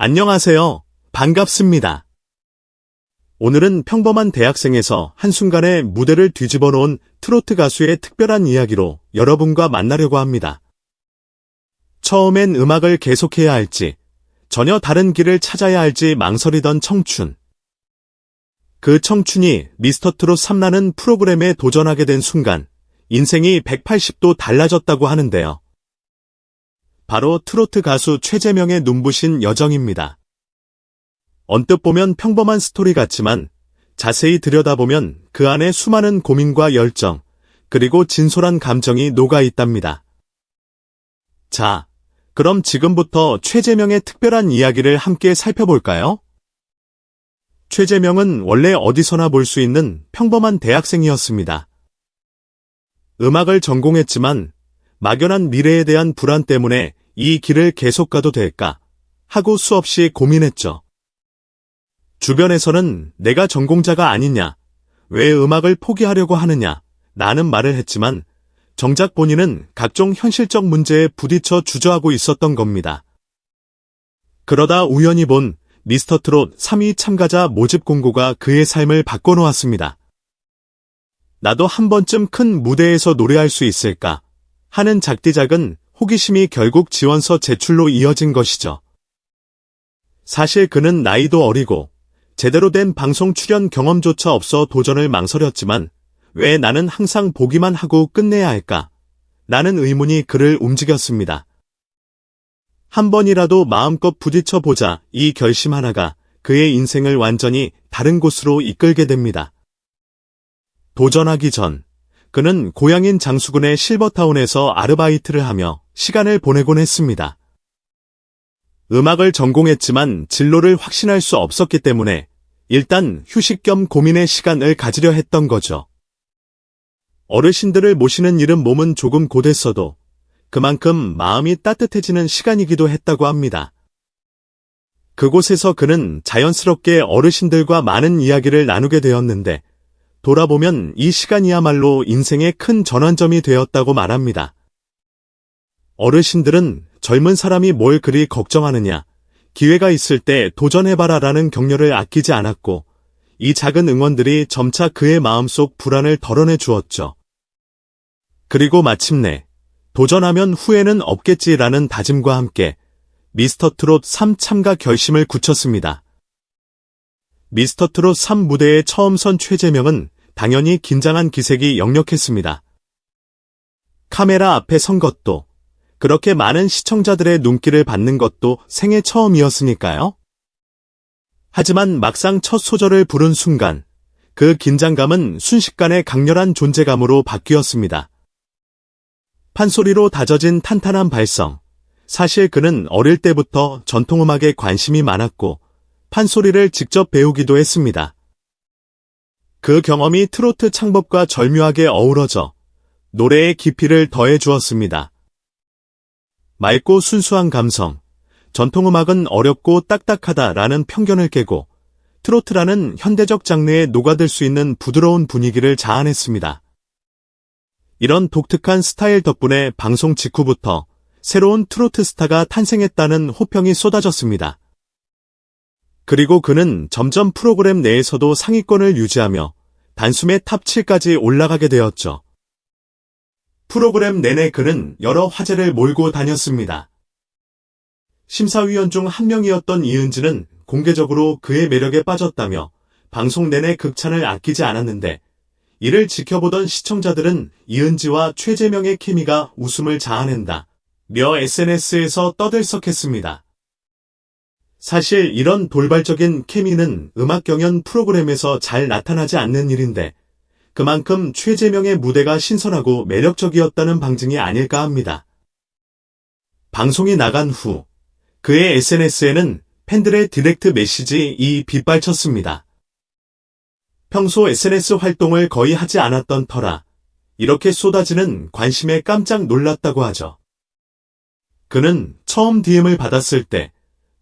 안녕하세요. 반갑습니다. 오늘은 평범한 대학생에서 한순간에 무대를 뒤집어 놓은 트로트 가수의 특별한 이야기로 여러분과 만나려고 합니다. 처음엔 음악을 계속해야 할지, 전혀 다른 길을 찾아야 할지 망설이던 청춘. 그 청춘이 미스터트롯 3라는 프로그램에 도전하게 된 순간, 인생이 180도 달라졌다고 하는데요. 바로 트로트 가수 최재명의 눈부신 여정입니다. 언뜻 보면 평범한 스토리 같지만 자세히 들여다보면 그 안에 수많은 고민과 열정, 그리고 진솔한 감정이 녹아 있답니다. 자, 그럼 지금부터 최재명의 특별한 이야기를 함께 살펴볼까요? 최재명은 원래 어디서나 볼 수 있는 평범한 대학생이었습니다. 음악을 전공했지만 막연한 미래에 대한 불안 때문에 이 길을 계속 가도 될까 하고 수없이 고민했죠. 주변에서는 내가 전공자가 아니냐, 왜 음악을 포기하려고 하느냐, 라는 말을 했지만 정작 본인은 각종 현실적 문제에 부딪혀 주저하고 있었던 겁니다. 그러다 우연히 본 미스터트롯 3위 참가자 모집 공고가 그의 삶을 바꿔놓았습니다. 나도 한 번쯤 큰 무대에서 노래할 수 있을까 하는 작디작은 호기심이 결국 지원서 제출로 이어진 것이죠. 사실 그는 나이도 어리고 제대로 된 방송 출연 경험조차 없어 도전을 망설였지만 왜 나는 항상 보기만 하고 끝내야 할까? 라는 의문이 그를 움직였습니다. 한 번이라도 마음껏 부딪혀보자 이 결심 하나가 그의 인생을 완전히 다른 곳으로 이끌게 됩니다. 도전하기 전 그는 고향인 장수군의 실버타운에서 아르바이트를 하며 시간을 보내곤 했습니다. 음악을 전공했지만 진로를 확신할 수 없었기 때문에 일단 휴식 겸 고민의 시간을 가지려 했던 거죠. 어르신들을 모시는 일은 몸은 조금 고됐어도 그만큼 마음이 따뜻해지는 시간이기도 했다고 합니다. 그곳에서 그는 자연스럽게 어르신들과 많은 이야기를 나누게 되었는데 돌아보면 이 시간이야말로 인생의 큰 전환점이 되었다고 말합니다. 어르신들은 젊은 사람이 뭘 그리 걱정하느냐, 기회가 있을 때 도전해봐라 라는 격려를 아끼지 않았고 이 작은 응원들이 점차 그의 마음속 불안을 덜어내 주었죠. 그리고 마침내 도전하면 후회는 없겠지라는 다짐과 함께 미스터트롯 3 참가 결심을 굳혔습니다. 미스터트롯 3 무대에 처음 선 최재명은 당연히 긴장한 기색이 역력했습니다. 카메라 앞에 선 것도, 그렇게 많은 시청자들의 눈길을 받는 것도 생애 처음이었으니까요. 하지만 막상 첫 소절을 부른 순간, 그 긴장감은 순식간에 강렬한 존재감으로 바뀌었습니다. 판소리로 다져진 탄탄한 발성. 사실 그는 어릴 때부터 전통음악에 관심이 많았고, 판소리를 직접 배우기도 했습니다. 그 경험이 트로트 창법과 절묘하게 어우러져 노래의 깊이를 더해 주었습니다. 맑고 순수한 감성, 전통음악은 어렵고 딱딱하다라는 편견을 깨고 트로트라는 현대적 장르에 녹아들 수 있는 부드러운 분위기를 자아냈습니다. 이런 독특한 스타일 덕분에 방송 직후부터 새로운 트로트 스타가 탄생했다는 호평이 쏟아졌습니다. 그리고 그는 점점 프로그램 내에서도 상위권을 유지하며 단숨에 탑 7까지 올라가게 되었죠. 프로그램 내내 그는 여러 화제를 몰고 다녔습니다. 심사위원 중 한 명이었던 이은지는 공개적으로 그의 매력에 빠졌다며 방송 내내 극찬을 아끼지 않았는데 이를 지켜보던 시청자들은 이은지와 최재명의 케미가 웃음을 자아낸다 며 SNS에서 떠들썩했습니다. 사실 이런 돌발적인 케미는 음악 경연 프로그램에서 잘 나타나지 않는 일인데 그만큼 최재명의 무대가 신선하고 매력적이었다는 방증이 아닐까 합니다. 방송이 나간 후 그의 SNS에는 팬들의 디렉트 메시지이 빗발쳤습니다. 평소 SNS 활동을 거의 하지 않았던 터라 이렇게 쏟아지는 관심에 깜짝 놀랐다고 하죠. 그는 처음 DM을 받았을 때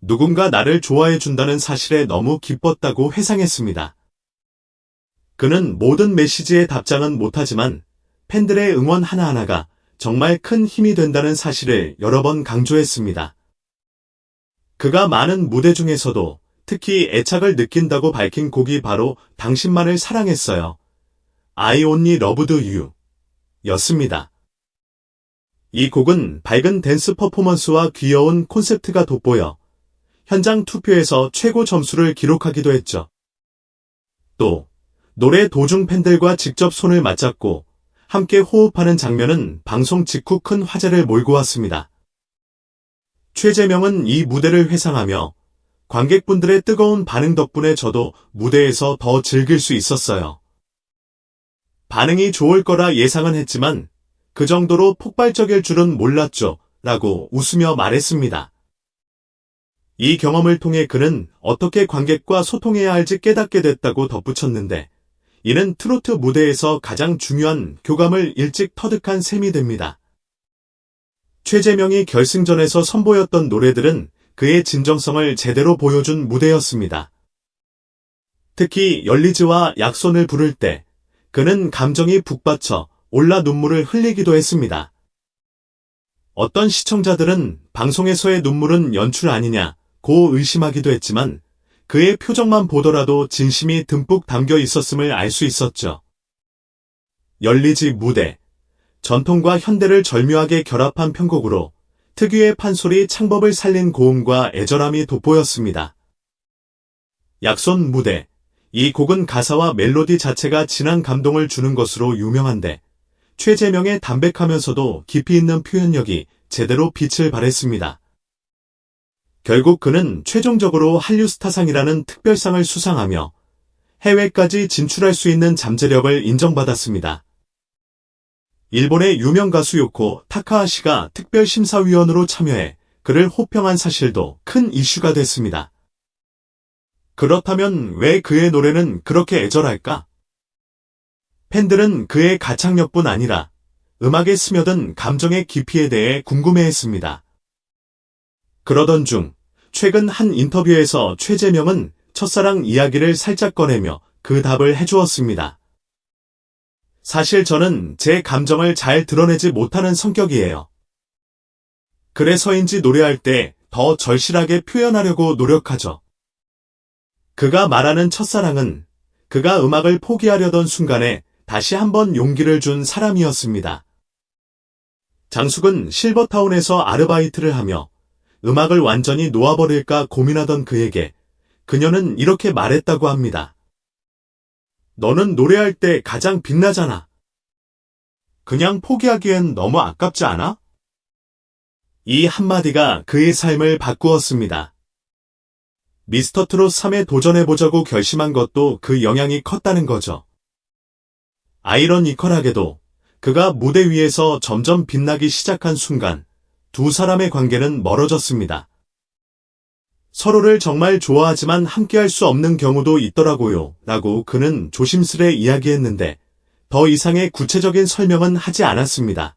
누군가 나를 좋아해 준다는 사실에 너무 기뻤다고 회상했습니다. 그는 모든 메시지에 답장은 못하지만 팬들의 응원 하나하나가 정말 큰 힘이 된다는 사실을 여러 번 강조했습니다. 그가 많은 무대 중에서도 특히 애착을 느낀다고 밝힌 곡이 바로 당신만을 사랑했어요. I only loved you 였습니다. 이 곡은 밝은 댄스 퍼포먼스와 귀여운 콘셉트가 돋보여 현장 투표에서 최고 점수를 기록하기도 했죠. 또 노래 도중 팬들과 직접 손을 맞잡고 함께 호흡하는 장면은 방송 직후 큰 화제를 몰고 왔습니다. 최재명은 이 무대를 회상하며 관객분들의 뜨거운 반응 덕분에 저도 무대에서 더 즐길 수 있었어요. 반응이 좋을 거라 예상은 했지만 그 정도로 폭발적일 줄은 몰랐죠. 라고 웃으며 말했습니다. 이 경험을 통해 그는 어떻게 관객과 소통해야 할지 깨닫게 됐다고 덧붙였는데 이는 트로트 무대에서 가장 중요한 교감을 일찍 터득한 셈이 됩니다. 최재명이 결승전에서 선보였던 노래들은 그의 진정성을 제대로 보여준 무대였습니다. 특히 열리즈와 약손을 부를 때 그는 감정이 북받쳐 올라 눈물을 흘리기도 했습니다. 어떤 시청자들은 방송에서의 눈물은 연출 아니냐고 의심하기도 했지만 그의 표정만 보더라도 진심이 듬뿍 담겨 있었음을 알 수 있었죠. 열리즈 무대, 전통과 현대를 절묘하게 결합한 편곡으로 특유의 판소리 창법을 살린 고음과 애절함이 돋보였습니다. 약손 무대, 이 곡은 가사와 멜로디 자체가 진한 감동을 주는 것으로 유명한데 최재명의 담백하면서도 깊이 있는 표현력이 제대로 빛을 발했습니다. 결국 그는 최종적으로 한류스타상이라는 특별상을 수상하며 해외까지 진출할 수 있는 잠재력을 인정받았습니다. 일본의 유명 가수 요코 타카하시가 특별심사위원으로 참여해 그를 호평한 사실도 큰 이슈가 됐습니다. 그렇다면 왜 그의 노래는 그렇게 애절할까? 팬들은 그의 가창력뿐 아니라 음악에 스며든 감정의 깊이에 대해 궁금해했습니다. 그러던 중 최근 한 인터뷰에서 최재명은 첫사랑 이야기를 살짝 꺼내며 그 답을 해주었습니다. 사실 저는 제 감정을 잘 드러내지 못하는 성격이에요. 그래서인지 노래할 때 더 절실하게 표현하려고 노력하죠. 그가 말하는 첫사랑은 그가 음악을 포기하려던 순간에 다시 한번 용기를 준 사람이었습니다. 장숙은 실버타운에서 아르바이트를 하며 음악을 완전히 놓아버릴까 고민하던 그에게 그녀는 이렇게 말했다고 합니다. 너는 노래할 때 가장 빛나잖아. 그냥 포기하기엔 너무 아깝지 않아? 이 한마디가 그의 삶을 바꾸었습니다. 미스터트롯 3에 도전해보자고 결심한 것도 그 영향이 컸다는 거죠. 아이러니컬하게도 그가 무대 위에서 점점 빛나기 시작한 순간 두 사람의 관계는 멀어졌습니다. 서로를 정말 좋아하지만 함께할 수 없는 경우도 있더라고요. 라고 그는 조심스레 이야기했는데 더 이상의 구체적인 설명은 하지 않았습니다.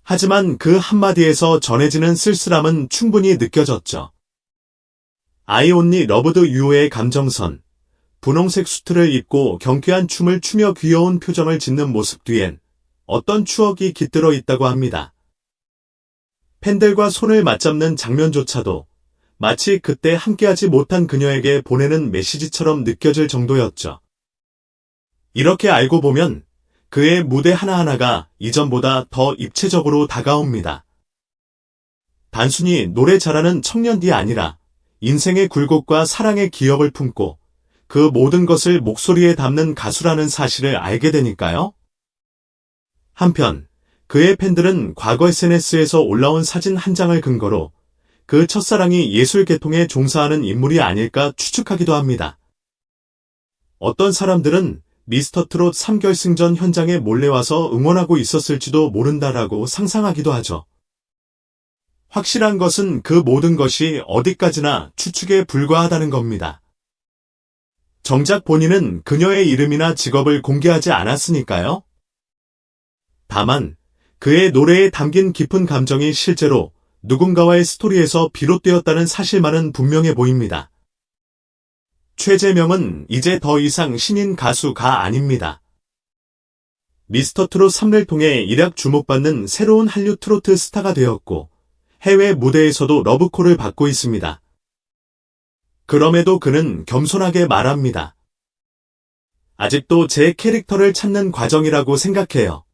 하지만 그 한마디에서 전해지는 쓸쓸함은 충분히 느껴졌죠. I only loved you의 감정선, 분홍색 수트를 입고 경쾌한 춤을 추며 귀여운 표정을 짓는 모습 뒤엔 어떤 추억이 깃들어 있다고 합니다. 팬들과 손을 맞잡는 장면조차도 마치 그때 함께하지 못한 그녀에게 보내는 메시지처럼 느껴질 정도였죠. 이렇게 알고 보면 그의 무대 하나하나가 이전보다 더 입체적으로 다가옵니다. 단순히 노래 잘하는 청년이 아니라 인생의 굴곡과 사랑의 기억을 품고 그 모든 것을 목소리에 담는 가수라는 사실을 알게 되니까요. 한편 그의 팬들은 과거 SNS에서 올라온 사진 한 장을 근거로 그 첫사랑이 예술 계통에 종사하는 인물이 아닐까 추측하기도 합니다. 어떤 사람들은 미스터트롯 3결승전 현장에 몰래 와서 응원하고 있었을지도 모른다라고 상상하기도 하죠. 확실한 것은 그 모든 것이 어디까지나 추측에 불과하다는 겁니다. 정작 본인은 그녀의 이름이나 직업을 공개하지 않았으니까요. 다만 그의 노래에 담긴 깊은 감정이 실제로 누군가와의 스토리에서 비롯되었다는 사실만은 분명해 보입니다. 최재명은 이제 더 이상 신인 가수가 아닙니다. 미스터트롯 3를 통해 일약 주목받는 새로운 한류 트로트 스타가 되었고 해외 무대에서도 러브콜을 받고 있습니다. 그럼에도 그는 겸손하게 말합니다. 아직도 제 캐릭터를 찾는 과정이라고 생각해요.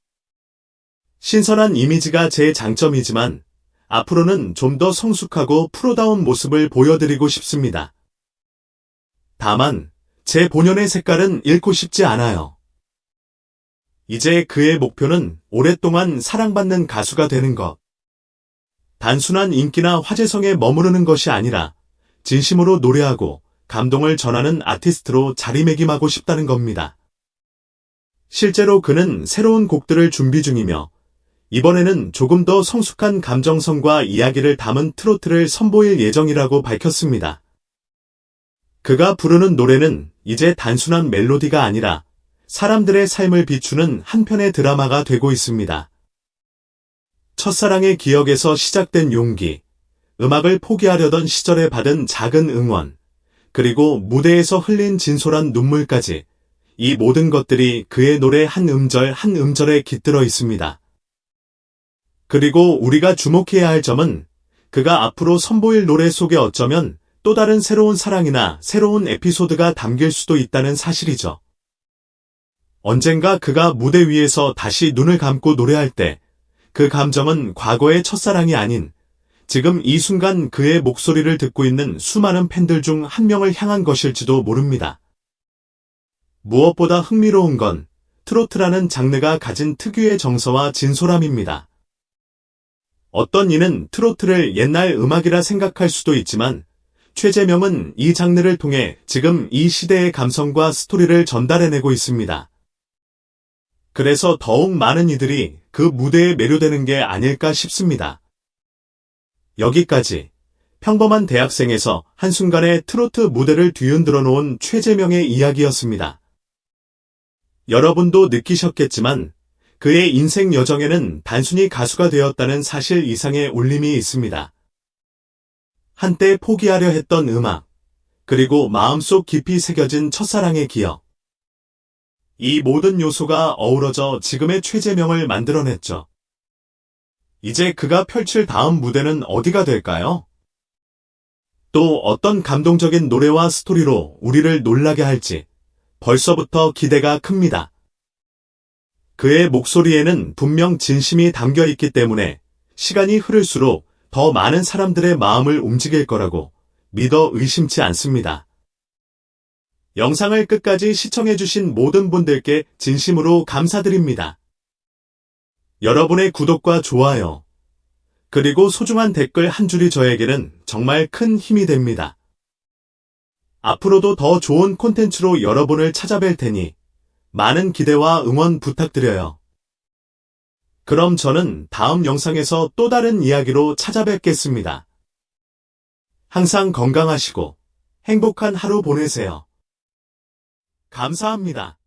신선한 이미지가 제 장점이지만 앞으로는 좀 더 성숙하고 프로다운 모습을 보여드리고 싶습니다. 다만 제 본연의 색깔은 잃고 싶지 않아요. 이제 그의 목표는 오랫동안 사랑받는 가수가 되는 것. 단순한 인기나 화제성에 머무르는 것이 아니라 진심으로 노래하고 감동을 전하는 아티스트로 자리매김하고 싶다는 겁니다. 실제로 그는 새로운 곡들을 준비 중이며 이번에는 조금 더 성숙한 감정성과 이야기를 담은 트로트를 선보일 예정이라고 밝혔습니다. 그가 부르는 노래는 이제 단순한 멜로디가 아니라 사람들의 삶을 비추는 한편의 드라마가 되고 있습니다. 첫사랑의 기억에서 시작된 용기, 음악을 포기하려던 시절에 받은 작은 응원, 그리고 무대에서 흘린 진솔한 눈물까지 이 모든 것들이 그의 노래 한 음절 한 음절에 깃들어 있습니다. 그리고 우리가 주목해야 할 점은 그가 앞으로 선보일 노래 속에 어쩌면 또 다른 새로운 사랑이나 새로운 에피소드가 담길 수도 있다는 사실이죠. 언젠가 그가 무대 위에서 다시 눈을 감고 노래할 때 그 감정은 과거의 첫사랑이 아닌 지금 이 순간 그의 목소리를 듣고 있는 수많은 팬들 중 한 명을 향한 것일지도 모릅니다. 무엇보다 흥미로운 건 트로트라는 장르가 가진 특유의 정서와 진솔함입니다. 어떤 이는 트로트를 옛날 음악이라 생각할 수도 있지만 최재명은 이 장르를 통해 지금 이 시대의 감성과 스토리를 전달해내고 있습니다. 그래서 더욱 많은 이들이 그 무대에 매료되는 게 아닐까 싶습니다. 여기까지 평범한 대학생에서 한순간에 트로트 무대를 뒤흔들어 놓은 최재명의 이야기였습니다. 여러분도 느끼셨겠지만 그의 인생 여정에는 단순히 가수가 되었다는 사실 이상의 울림이 있습니다. 한때 포기하려 했던 음악, 그리고 마음속 깊이 새겨진 첫사랑의 기억. 이 모든 요소가 어우러져 지금의 최재명을 만들어냈죠. 이제 그가 펼칠 다음 무대는 어디가 될까요? 또 어떤 감동적인 노래와 스토리로 우리를 놀라게 할지 벌써부터 기대가 큽니다. 그의 목소리에는 분명 진심이 담겨 있기 때문에 시간이 흐를수록 더 많은 사람들의 마음을 움직일 거라고 믿어 의심치 않습니다. 영상을 끝까지 시청해주신 모든 분들께 진심으로 감사드립니다. 여러분의 구독과 좋아요, 그리고 소중한 댓글 한 줄이 저에게는 정말 큰 힘이 됩니다. 앞으로도 더 좋은 콘텐츠로 여러분을 찾아뵐 테니 많은 기대와 응원 부탁드려요. 그럼 저는 다음 영상에서 또 다른 이야기로 찾아뵙겠습니다. 항상 건강하시고 행복한 하루 보내세요. 감사합니다.